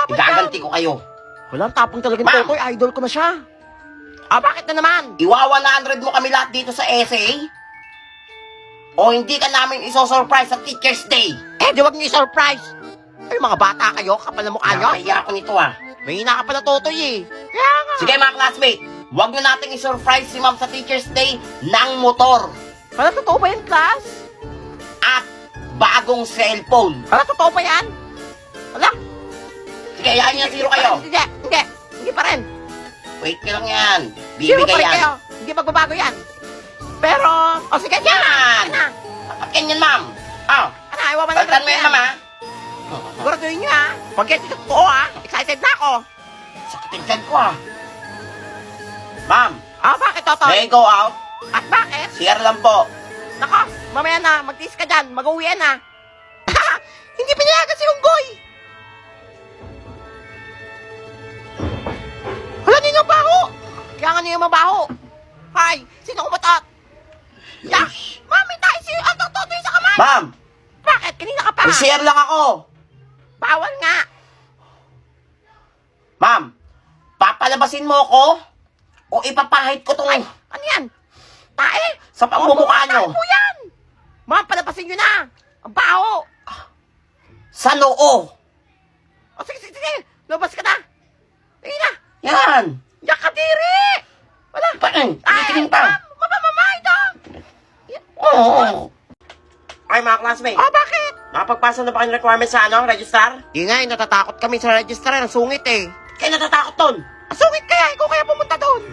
tapang lang. Igaganti ko kayo. Walang tapang talagang Ma'am. Totoy. Idol ko na siya. Bakit na naman? Iwa 100 mo kami lahat dito sa essay? O hindi ka namin iso-surprise sa Teacher's Day? Di wag niyo i-surprise. Ay, mga bata kayo, kapal na mukha nyo. Nakakaya ako nito ah. May hina ka pa na Totoy eh. Kaya nga. Sige mga classmate, huwag na nating i-surprise si ma'am sa Teacher's Day ng motor Wala, totoo ba yan, class? at bagong cellphone. Wala, totoo ba yan? Wala. Sige, ayahin niya zero kayo. Hindi pa rin. Wait ka lang yan. Zero pa Bibigay rin yan. kayo. Hindi magbabago yan. Pero, sige, Yan! Ano? Dapat ganyan ma'am. Oh, Ano, iwa ba balikan mo yan ma'am ha. Siguraduhin nyo ha. Pag yan, totoo ha. Excited na ako. Sakitin dyan ko ah. Ma'am, Bakit, Totoy? may go out. At bakit? CR lang po. Nako, mamaya na, mag-tiis ka dyan, mag-uwian na. Hindi pinayagan si Unggoy! Wala ninyo baho! Kaya nga ninyo mabaho! Hay, sino kumatot? Ya, mami tayo si Totoy sa kamay! Ma'am, Bakit? Kanina ka pa! may CR lang ako. Bawal nga! Ma'am, papalabasin mo ako o ipapahid ko tong Ano yan? Tae! sa pamumukha nyo. Ano yan? Ma'am, palabasin nyo na! Ang baho! Sa noo. Sige, labas ka na! Tingin na! Yan. Yak ka diri! Wala! Titingin pa. Mama, ito! Oo. Ay, mga classmates. Bakit? Nakapagpasa na ba kayong requirements sa register? Di nga, natatakot kami sa register ng sungit eh. Kayo natatakot ton. Sungit kaya, ikaw kaya pumunta doon.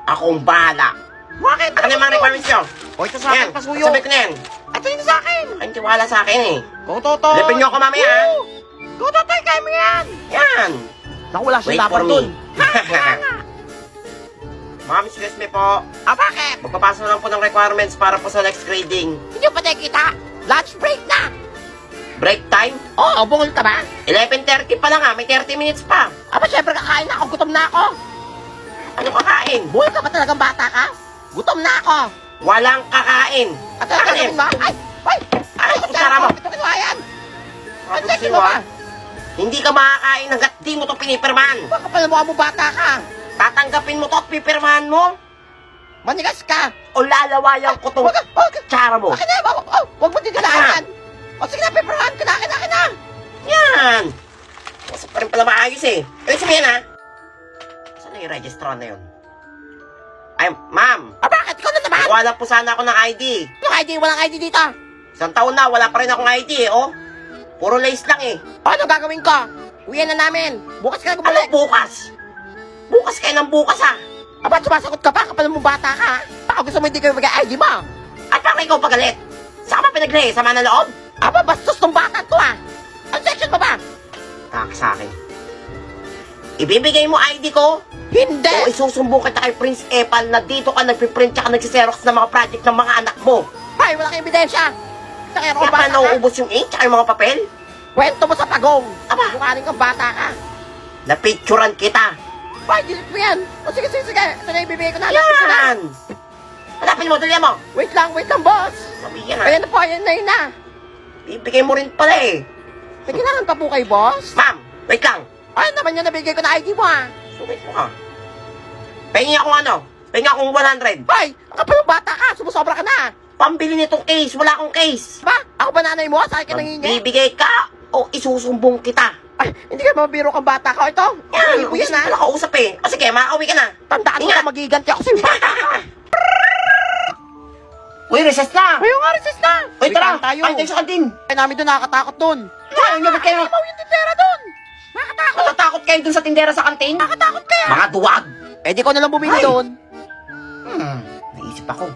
Akong bahala. Bakit? Ano yung mga requirements nyo? O, ito sa akin, pasuyo. Sabi ko na yan. Ito yun sa akin. Ay, tiwala sa akin eh. Go, Totoy. Lipin nyo ako mamaya, ha? Go, Totoy, kaya mo yan. Yan. Naku, wala Wait siyang for dapat me. doon. Kaya nga. Ma'am, excuse me po. Bakit? Magpapasa lang po ng requirements para po sa next grading. Hindi pa tayo kita. Lunch break na. Break time? Bungol ka ba? 11:30 pa lang ha. May 30 minutes pa. Syempre kakain na ako. Gutom na ako. Ano kakain? Buhay ka ba talagang bata ka? Gutom na ako. Walang kakain. At ano Kakain. ba? Ay, kutsara mo. Ito kinuha yan. Ano Ano sino ha? Hindi ka makakain hanggat di mo to pinipirmahan. Baka pala mukha mo bata ka. Tatanggapin mo to at pipirmahan mo Manigas ka. o lalawayan ko tong Wag. tsara mo. Akin na. Wag mo titilaan yan. Sige na, peperahan ka na. Akin na. Yan. Kasi pa rin pala maayos eh. Ibig sabihin ha? Saan na yung registrar na yun? Ay, ma'am. Bakit? Ikaw na naman. Wala po sana ako ng ID. Yung ID, walang ID dito. Isang taon na, wala pa rin akong ID eh, oh. Puro lace lang eh. Ano gagawin ko? Uwian na namin. Bukas ka na Ano gumalik. bukas? Bukas kayo ng bukas ha. Sumasagot ka pa kapag mo bata ka. Baka gusto mo hindi kayo mag-ID mo. At bakit ikaw pagalit? Saan ka ba pinagli? Sama ng loob? Bastos tong bata to Ang section pa ba? Taka sa akin. Ibibigay mo ID ko? Hindi. O isusumbong kita kay Prince Epal na dito ka nagpiprint tsaka nagsiserox ng mga project ng mga anak mo. Ay, wala kang ebidensya. Kaya Kaya pa nauubos yung ink tsaka yung mga papel? Kwento mo sa pagong. Aba. Mukhaling kang bata ka. Napicturan kita. Delete mo yan. Sige. Ito na ibibigay ko na. Hanapin ko na. Yan! Hanapin mo, dali mo. Wait lang, boss. Sabihin ha. Ayan na po, ayan na. Bibigay mo rin pala eh. May kailangan pa po kay boss? Ma'am, wait lang. Ay, naman yan, nabigay ko na ID mo Sumit mo ka. Pahingi akong Pahingi akong 100. Ay, ang kapal ng bata ka, sumusobra ka na. Pambili nitong case, wala akong case. Ba? Ako ba nanay mo? Sa akin ka nangingi? Bibigay ka o isusumbong kita. Ay, hindi ka mabiro kang bata ka. Ito, Yan, uwi gusto na kausap eh. O sige, makauwi ka na. Tandaan mo Ingat. na magiganti ako sa'yo. Uy, recess na. Ayaw nga, resist na. Uy, Wait tara. lang tayo. Kain tayo sa kantin. Ay, namin doon nakakatakot doon. Ayaw niyo, ba't kayo? Ay, yung tindera doon. Nakakatakot. Natatakot kayo dun sa tindera sa kantin? Nakakatakot kaya. Mga duwag. Eh, di ko na lang bumili Ay. doon. Naisip ako.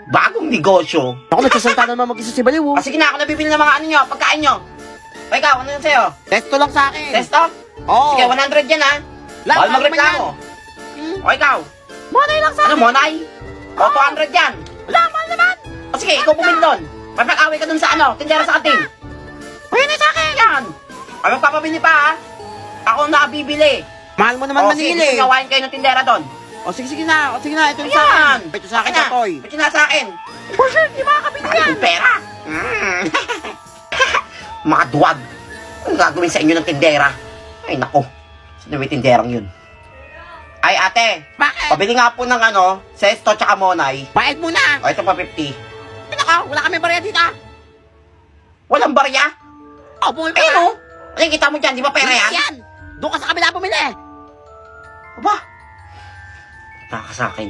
Bagong negosyo. Ako, nagsasalta na naman mag-isa si Baliw. Sige na, ako nabibili ng mga ano nyo, pagkain nyo. O ikaw, ano yun sa'yo? Testo lang sa akin. Testo? Oo. Sige, 100 yan ha. Lang, Bawal ano magreklamo. Hmm. O ikaw, Monay lang sa ano akin. monay? O 200 yan. Wala, mahal naman. O sige, ikaw bumili doon. Mapag-away ka dun sa tindera sa kantin. Pwede sa akin. Yan. Ay, magpapabili pa ha. Ako na bibili. Mahal mo naman O sige, manili. singawain kayo ng tindera doon. Sige na. Ito yung sa Ayan. akin. Ito sa akin, Akin na. Totoy. Ito na sa akin. For sure, di makakabili yan. Ay, pera. Mga duwag. Ano gagawin sa inyo ng tindera? Ay, nako. Sino may tinderang yun? Ay, ate. Bakit? Pabili nga po ng Sesto tsaka Monay. Bayad muna. O, ito pa 50. Ano ka? Wala kami barya dito. Walang barya? Oh, bumili ka Ayun ba? o. Ano yung kita mo dyan? Di ba pera yan? Yan. Doon ka sa kabila bumili. Aba. Taka sa akin.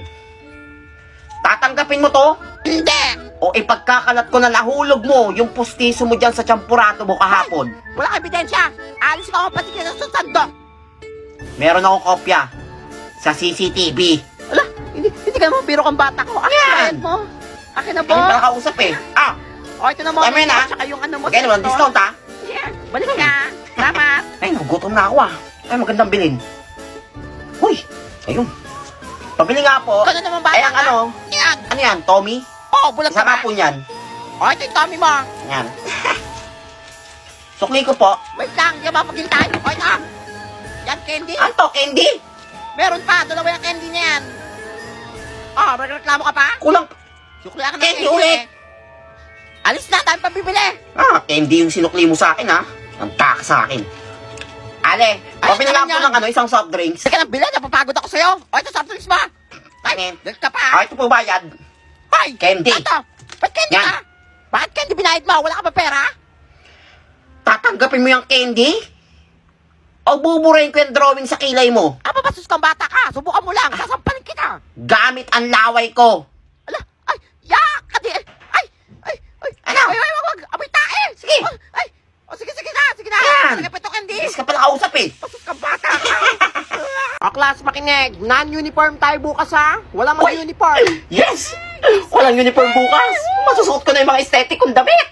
Tatanggapin mo to? Hindi. O ipagkakalat ko na nahulog mo yung pustiso mo dyan sa champurato mo kahapon. Wala kang ebidensya. Alis ka ako pati ka sa sandok. Meron akong kopya sa CCTV. Ala, hindi ka naman biro kang bata ko. Akin Yan. na bayad mo. Akin na Ano ba? ba kausap eh? O, ito na mo. Tama yun, ah. Tsaka yung ano mo. Magkano naman discount ha? Yeah. Balik ka. Salamat. Ay, nagugutom na ako ah. Ay, magandang bilhin. Uy, ayun. Pabili nga po. Ikaw na naman bata Ay, ang ka. ano? Yan. Ano yan, Tommy? Oo, bulag ka Isama ba? po niyan. O, ito yung tummy mo. Yan. Sukli ko po. Wait lang, di ba maghintay? O, ito. Yan, candy. Ano to, candy? Meron pa, dalawa yung candy na yan. Oh, magreklamo ka pa? Kulang. Suklihan ka ng Candy candy. ulit. Alis na, tayo pabibili. Candy yung sinukli mo sa akin ha. Ang taka sa akin. Ale, Ay, pabili nga ano po yan? ng isang soft drinks. Sige na, bilhin, napapagod ako sa'yo. O, ito, soft drinks mo. Ay, Ano? dahil ka pa. Ito po bayad. Ay, Candy. Ito, ba't candy Yan. ka? Bakit candy binayad mo? Wala ka ba pera? Tatanggapin mo yung candy? O buburahin ko yung drawing sa kilay mo? Basus kang bata ka. Subukan mo lang. Sasampalin kita. Gamit ang laway ko. Ala, ay, yak! Kadi, ay. Ano? Wag. Amoy tae. Sige. Ay, sige na. Yan. Sige pa ito, candy. Bilis ka pala kausap eh. Basus kang bata ka. O, class, makinig. Non-uniform tayo bukas, ha? Walang Uy. mag-uniform. Yes! Walang uniform bukas. Masusuot ko na yung mga aesthetic kong damit.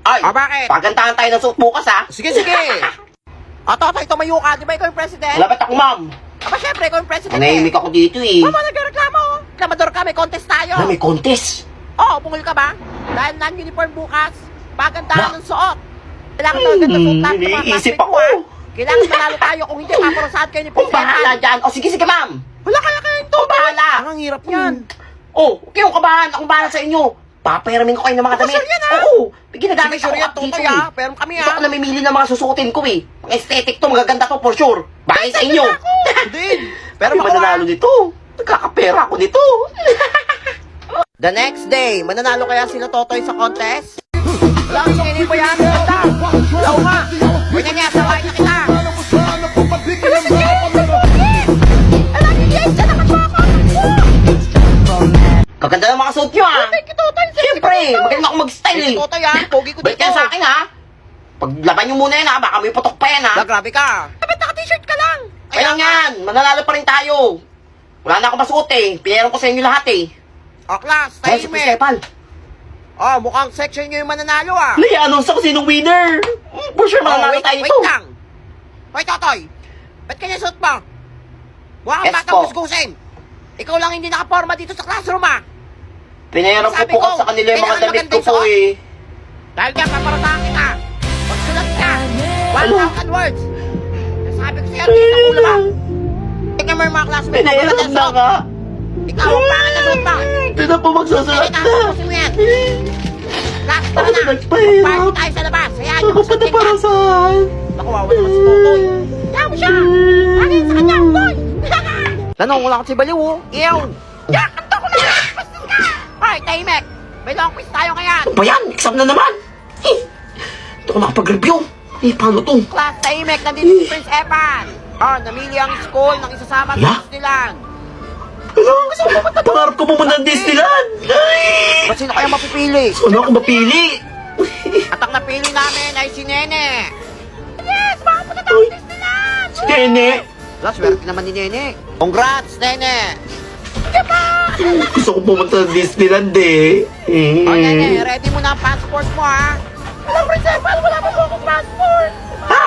Ay, Bakit? pagantahan tayo ng suot bukas ha. Sige. O, Totoy, tumayo ka. Di ba ikaw yung president? Malapit ako ma'am. Syempre, ikaw yung president Nanahimik ako dito eh. Mama, nagreklamo. Reklamador ka, may contest tayo. May contest. Oo, bungol ka ba? Dahil non-uniform bukas, pagandahan Na? ng suot. Kailangan daw ganda suot lahat ng mga iniisip classmate mo, ako. ha? Kailangan manalo tayo kung hindi paparusahan kayo ni Kung bahala dyan. O sige ma'am. Wala kaya ito. Kung bahala. Ang hirap yan. Oh, huwag kayong kabahan. Akong bahala sa inyo. Papayaramin ko kayo ng mga damit. Sure yan, ha? Oo. Ginagamit Sige, sure ako yan, dito Totoy, eh. ha? Pero kami, Hindi ha? ako namimili ng mga susuotin ko eh. Mga aesthetic to, magaganda to for sure. Bagay sa inyo. Din. Pero Pero mananalo nito. Nagkakapera ako nito. The next day, mananalo kaya sila Totoy sa contest? Wala kang sininin mo yan. Ganda. Wala nga. Ganyan niya, sawain na kita. Alam niyo, yes, siya nakapaka. Kaganda ng mga suot nyo ah. Thank you, Totoy. Siyempre, magaling ako mag-style eh. Totoy, ha? Pogi ko Balik dito. ka sa akin ha. Paglaban nyo muna yan ha, baka may putok pa yan ha. Grabe ka. Ba't naka-t-shirt ka lang? Kaya yan, mananalo pa rin tayo. Wala na ako masuot eh. Pinayaran ko sa inyo lahat eh. O, class, Ay, si time eh. Stepal. Oh, mukhang section nyo yung mananalo, ah. Nai-announce ako sinong winner. For sure, mananalo wait, tayo wait ito. lang. Hoy, Totoy. Ba't kanya suot mo? Mukha kang Yes batang po. gusgusin. Ikaw lang hindi nakaporma dito sa classroom, ah. Pinayaran ko Sabi po ko, sa kanila yung mga kailangan damit ko maganda po yung eh. Dahil dyan, paparasahan kita. Magsulat ka. Ano? 1,000 words. Nasabi ko sa'yo, tingin sa ulo ba? Tingnan mo yung mga classmates mo. Pinayaran maganda na suot. nga. Ikaw, ang pangit na suot mo. Ito na po magsusulat Hindi, na. tapusin mo yan. Class, tara Ako na. na nagpahirap. Party tayo sa labas. Hayaan Ako niyo pa magsuot na yan. para saan? Nakuwawa naman si Totoy. Kaya mo siya. Hangin sa kanya, boy. Tanong, wala ko si Baliw, oh. Ew. Ya, kanta ko na. Bastos ka. Hoy, Taymek. May long quiz tayo ngayon. Ano ba yan? Exam na naman. Ito ko nakapag-review. Paano to? Class Taymek, nandito si Prince Epan. Namili ang school ng isasama sa Hala? Disneyland. Ano? Pangarap ko pumunta ng Disneyland. Ay! Ba't sino kaya mapipili? Ano ako mapili? At ang napili namin ay si Nene. Yes, makapunta tayo sa Disneyland. Nene. Wala, swerte naman ni Nene. Congrats, Nene. Gusto ko pumunta ng Disneyland eh. O, Nene, ready mo na ang passport mo, ha? Walang principal, wala pa po akong passport. Ha?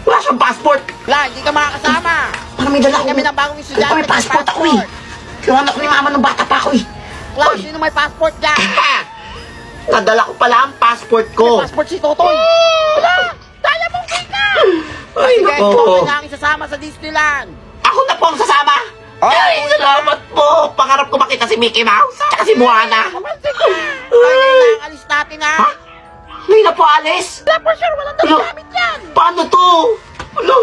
Wala siyang passport. Wala, hindi ka makakasama. Parang may dala Hindi ko. kami ng bagong estudyante. May passport ako eh. Kinuha ko ni mama nung bata pa ako eh. Class, sino may passport dyan? Nadala ko pala ang passport May ko. passport si Totoy. Wala, kaya mong kita. Ay, Sige, nako. Totoy na ang isasama sa Disneyland. Ako na po ang sasama. Ay, salamat po. Pangarap ko makita si Mickey Mouse. Tsaka si Moana. Toy, ngayon na ang alis natin, ha? Ha? Hindi na po alis. Wala for sure, walang gamit yan. Paano to? Ano?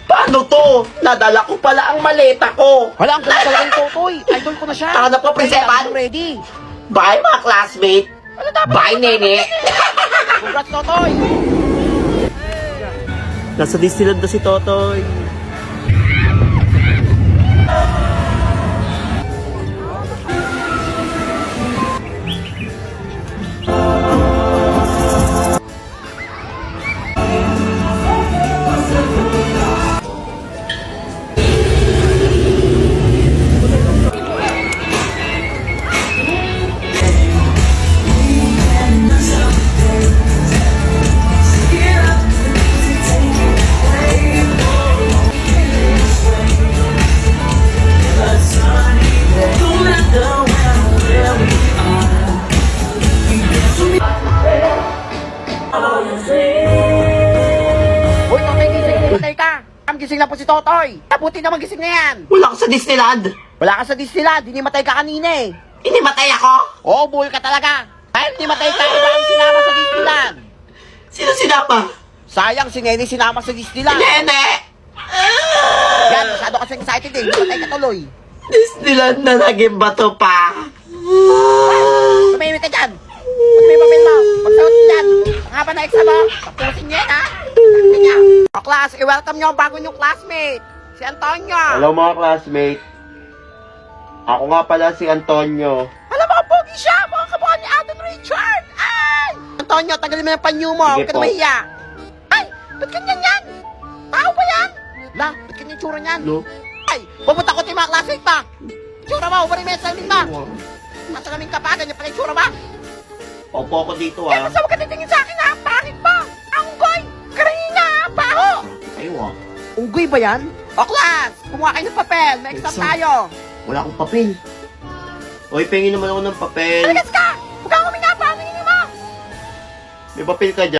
Paano to? Nadala ko pala ang maleta ko. Wala, ang ganda talagang Totoy. Idol ko na siya. Hanap ko, Prinsepan. Ready. Bye, mga classmate. Ano dapat? Bye, nene. Congrats, Totoy. Nasa Disneyland na si Totoy. Uy, Totoy, gising. Patay ka. Gising na po si Totoy. Mabuti naman gising na yan. Wala ka sa Disneyland. Wala ka sa Disneyland. Hindi matay ka kanina eh. Hindi matay ako. Oo, bull ka talaga. Dahil hindi matay ka, iba ang sinama sa Disneyland. Sino sinapa? Sayang, si Nene sinama sa Disneyland. Nene! Yan, masyado kasi excited eh. Hindi matay ka tuloy. Disneyland na naging bato pa. Tumimik ka dyan. Pag may papel mo, magsagot dyan. Ang haba na exam mo, tapusin niya yan ha. Tapusin niya. O class, i-welcome niyo ang bago niyong classmate. Si Antonio. Hello mga classmate. Ako nga pala si Antonio. Alam mo, pogi siya. Mga kabuhan ni Alden Richard. Ay! Antonio, tagalin mo yung panyo mo. Sige Huwag ka na po. mahiya. Ay! Ba't ganyan yan? Tao ba yan? La, ba't ganyan yung tsura niyan? No? Ay! Pumunta ko tayo mga classmate pa. Tsura mo, umarin mo yung salamin ba? Masalamin ka pa, ganyan pala yung tsura ba? Opo ako dito Eh, basta huwag ka titingin sa akin ha. Pangit ba? Anggoy! Karina ha, baho! Ayaw ah. Unggoy ba yan? O class, kumuha kayo ng papel. May exam Exam? tayo. Wala akong papel. Hoy, pengin naman ako ng papel. Talagas ka! Huwag kang huminga pa, mo. May papel ka dyan.